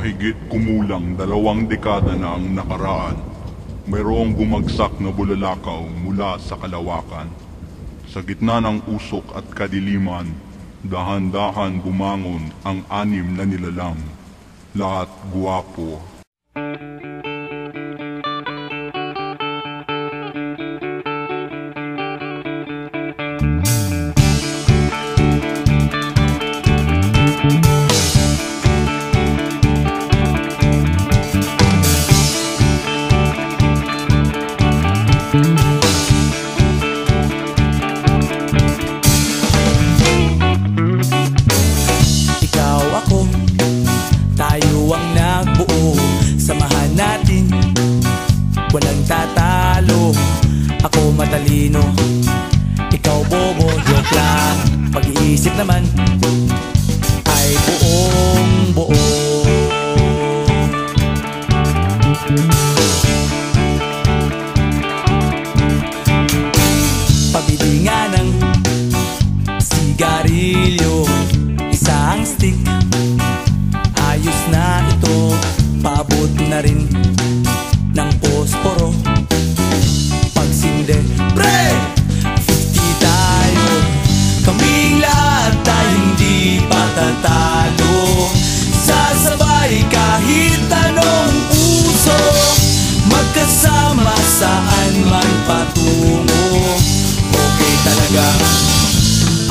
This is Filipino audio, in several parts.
mahigit kumulang 2 dekada na ang nakaraan, mayroong bumagsak na bulalakaw mula sa kalawakan. Sa gitna ng usok at kadiliman, dahan-dahan bumangon ang 6 na nilalang, lahat guwapo. Walang tatalo, ako matalino, ikaw bobo, joke lang. Pag-iisip naman ay buong buo. Pabili nga ng sigarilyo, isang stick, ayos na ito, paabot na rin ng posporo. Pagsinde, pre! 50 tayo, kaming lahat tayo hindi patatalo. Sasabay kahit anong puso, magkasama saan man patungo. Okay talaga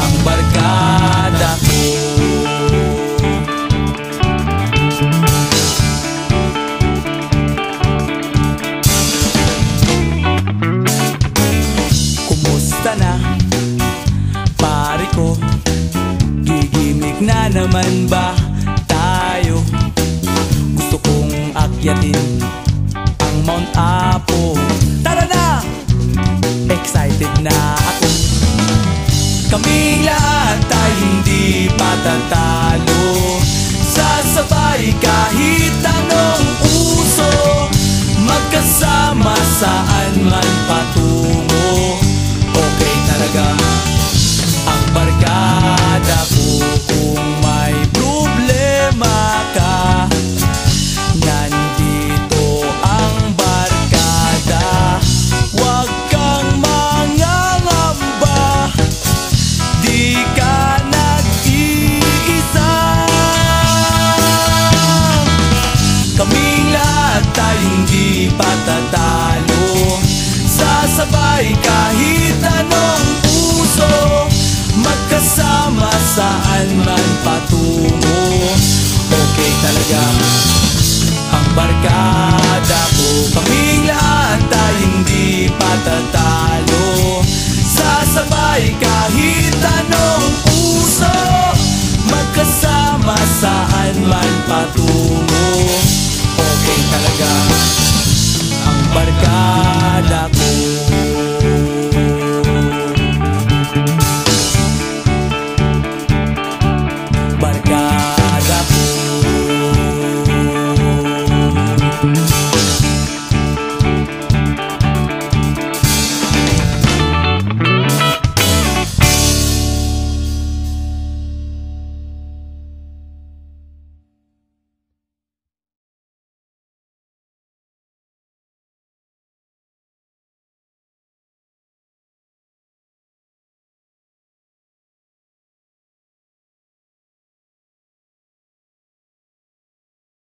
ang barkada ko. Na pare ko, gigimik na naman ba tayo? Gusto kong akyatin ang Mount Apo. Tara na! Excited na ako. Kaming lahat tayo hindi patatalo.